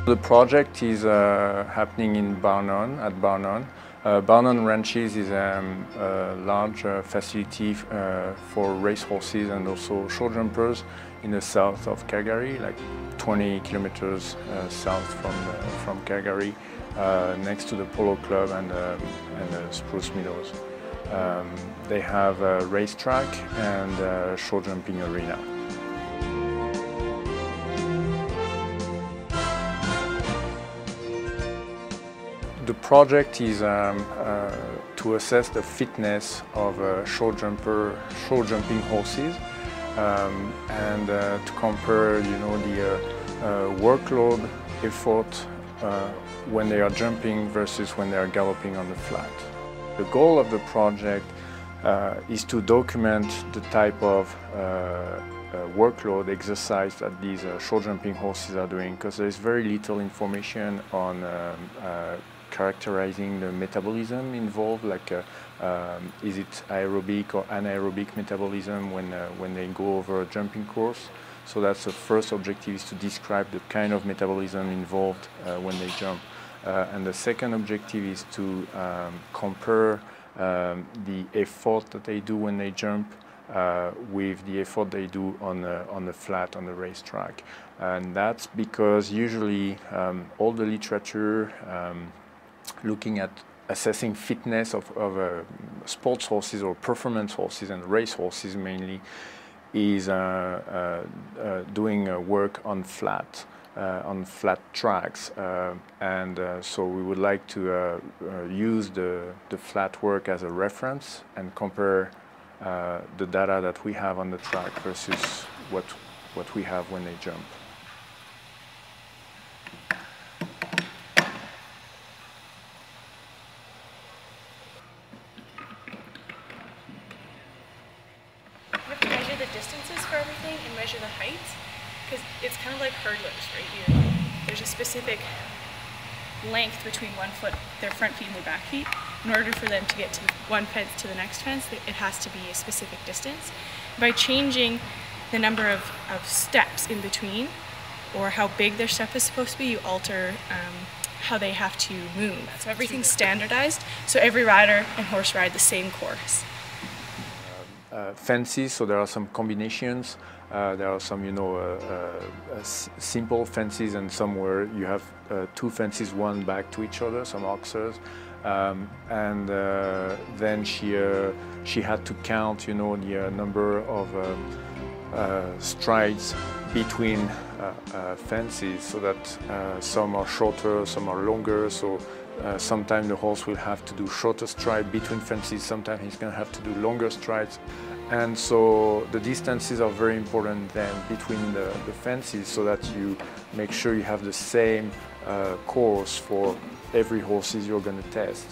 The project is happening in Barnon, at Barnon. Barnon Ranches is a large facility for racehorses and also show jumpers in the south of Calgary, like 20 kilometers south from Calgary, next to the Polo Club and Spruce Meadows. They have a racetrack and a show jumping arena. The project is to assess the fitness of show jumping horses and to compare, the workload effort when they are jumping versus when they are galloping on the flat. The goal of the project is to document the type of workload exercise that these show jumping horses are doing, because there is very little information on characterizing the metabolism involved, like is it aerobic or anaerobic metabolism when they go over a jumping course. So that's the first objective, is to describe the kind of metabolism involved when they jump. And the second objective is to compare the effort that they do when they jump with the effort they do on the flat, on the racetrack. And that's because usually all the literature looking at assessing fitness of sports horses or performance horses and race horses mainly is doing work on flat tracks, and so we would like to use the flat work as a reference and compare the data that we have on the track versus what we have when they jump. The distances for everything and measure the heights, because it's kind of like hurdlers, right? There's a specific length between one foot, their front feet and their back feet. In order for them to get to one fence to the next fence, it has to be a specific distance. By changing the number of steps in between, or how big their step is supposed to be, you alter how they have to move. So everything's standardized, so every rider and horse ride the same course. Fences, so there are some combinations. There are some, simple fences, and some where you have two fences, one back to each other, some oxers. And then she had to count, the number of strides between fences, so that some are shorter, some are longer. So sometimes the horse will have to do shorter strides between fences, sometimes he's going to have to do longer strides. And so the distances are very important then between the fences, so that you make sure you have the same course for every horses you're going to test.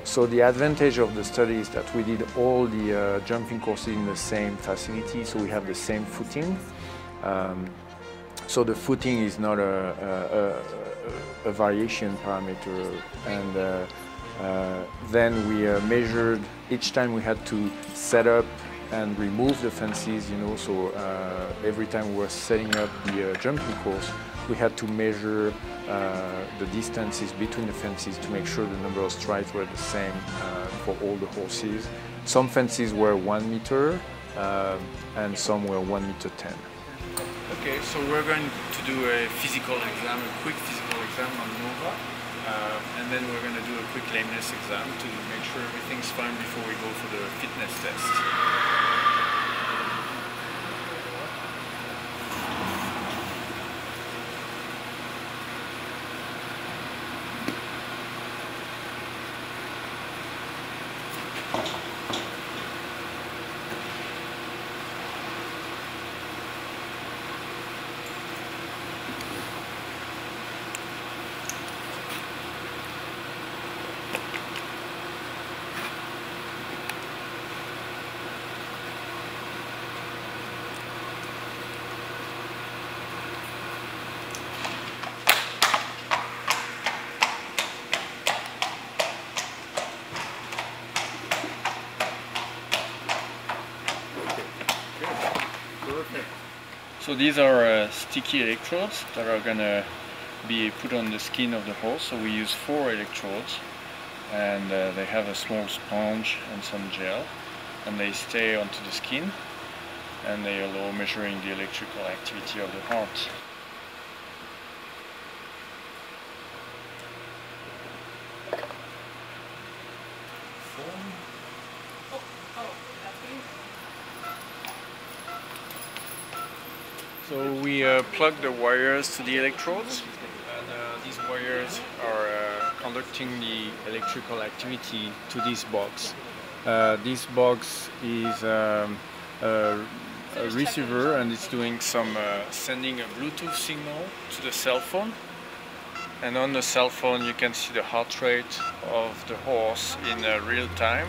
So the advantage of the study is that we did all the jumping courses in the same facility, so we have the same footing. So the footing is not a variation parameter, and then we measured each time we had to set up and remove the fences, so every time we were setting up the jumping course, we had to measure the distances between the fences to make sure the number of strides were the same for all the horses. Some fences were 1 meter and some were 1.10 meters. Okay, so we're going to do a physical exam, a quick physical exam on Nova, and then we're going to do a quick lameness exam to make sure everything's fine before we go for the fitness test. So these are sticky electrodes that are going to be put on the skin of the horse. So we use 4 electrodes, and they have a small sponge and some gel, and they stay onto the skin, and they allow measuring the electrical activity of the heart. So we plug the wires to the electrodes, and these wires are conducting the electrical activity to this box. This box is a receiver, and it's doing some sending a Bluetooth signal to the cell phone. And on the cell phone you can see the heart rate of the horse in real time.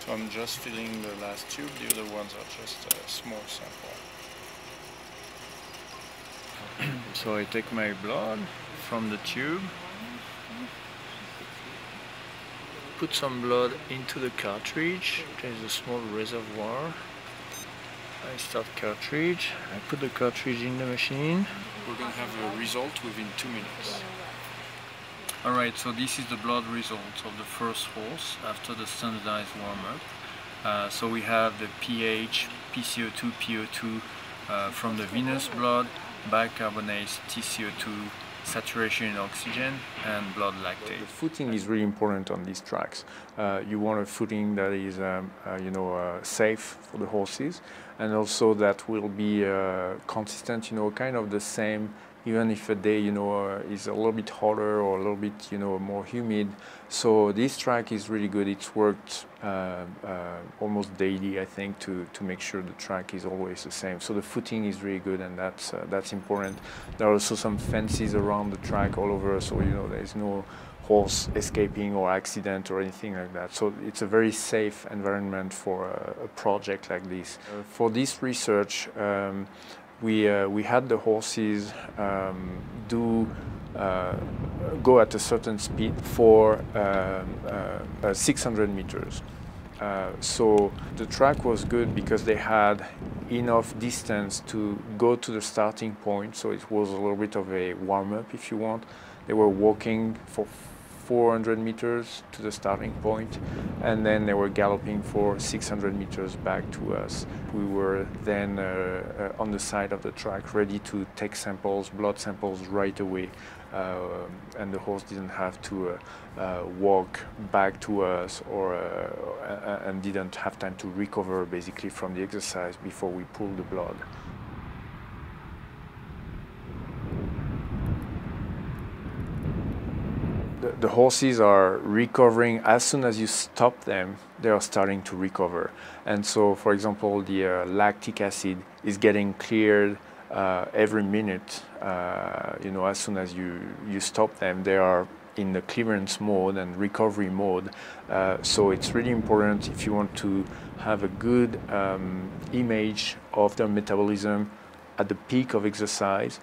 So I'm just filling the last tube, the other ones are just a small sample. So I take my blood from the tube, put some blood into the cartridge. There is a small reservoir. I start cartridge, I put the cartridge in the machine. We're going to have a result within 2 minutes. Alright, so this is the blood result of the first horse after the standardized warm-up. So we have the pH, PCO2, PO2 from the venous blood, bicarbonate, TCO2, saturation in oxygen, and blood lactate. The footing is really important on these tracks. You want a footing that is safe for the horses, and also that will be consistent, kind of the same, even if a day is a little bit hotter or a little bit more humid. So this track is really good. It's worked almost daily, I think, to make sure the track is always the same. So the footing is really good, and that's important. There are also some fences around the track all over, so there's no horse escaping or accident or anything like that. So it's a very safe environment for a project like this. For this research, we had the horses go at a certain speed for 600 meters. So the track was good because they had enough distance to go to the starting point, so it was a little bit of a warm-up, if you want. They were walking for 400 meters to the starting point, and then they were galloping for 600 meters back to us. We were then on the side of the track, ready to take samples, blood samples right away, and the horse didn't have to walk back to us and didn't have time to recover basically from the exercise before we pulled the blood. The horses are recovering as soon as you stop them. They are starting to recover, and so, for example, the lactic acid is getting cleared every minute. As soon as you stop them, they are in the clearance mode and recovery mode. So it's really important if you want to have a good image of their metabolism at the peak of exercise.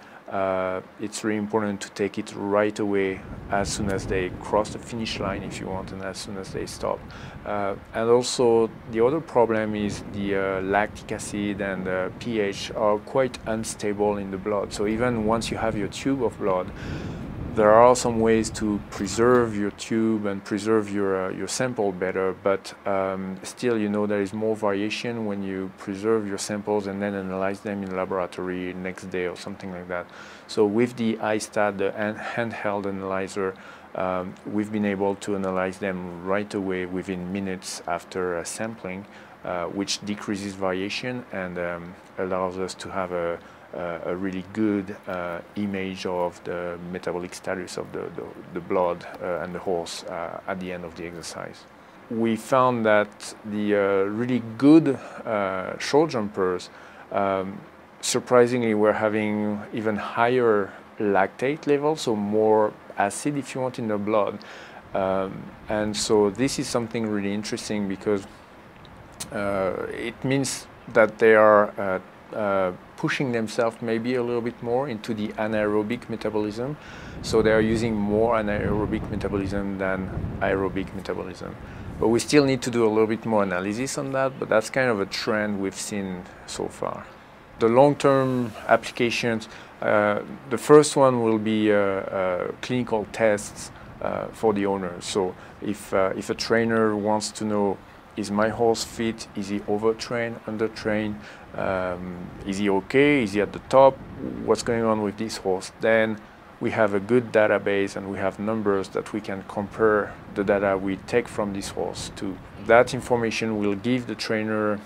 It's really important to take it right away as soon as they cross the finish line, if you want, and as soon as they stop. And also the other problem is the lactic acid and pH are quite unstable in the blood. So even once you have your tube of blood, there are some ways to preserve your tube and preserve your sample better, but still, you know, there is more variation when you preserve your samples and then analyze them in laboratory next day or something like that. So with the iStat, the handheld analyzer, we've been able to analyze them right away within minutes after sampling, which decreases variation and allows us to have a really good image of the metabolic status of the blood and the horse at the end of the exercise. We found that the really good short jumpers surprisingly were having even higher lactate levels, so more acid, if you want, in the blood. And so this is something really interesting because it means that they are pushing themselves maybe a little bit more into the anaerobic metabolism. So they are using more anaerobic metabolism than aerobic metabolism. But we still need to do a little bit more analysis on that, but that's kind of a trend we've seen so far. The long-term applications, the first one will be clinical tests for the owner. So if a trainer wants to know, is my horse fit? Is he overtrained, undertrained? Is he okay? Is he at the top? What's going on with this horse? Then we have a good database and we have numbers that we can compare the data we take from this horse to. That information will give the trainer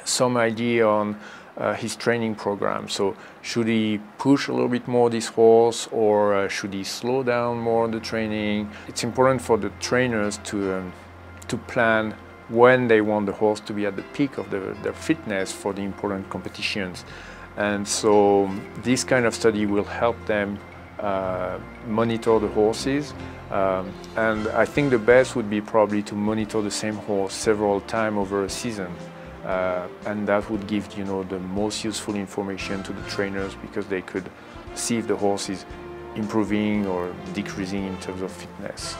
some idea on his training program. So should he push a little bit more this horse, or should he slow down more the training? It's important for the trainers to plan when they want the horse to be at the peak of their fitness for the important competitions. And so this kind of study will help them monitor the horses. And I think the best would be probably to monitor the same horse several times over a season. And that would give, you know, the most useful information to the trainers, because they could see if the horse is improving or decreasing in terms of fitness.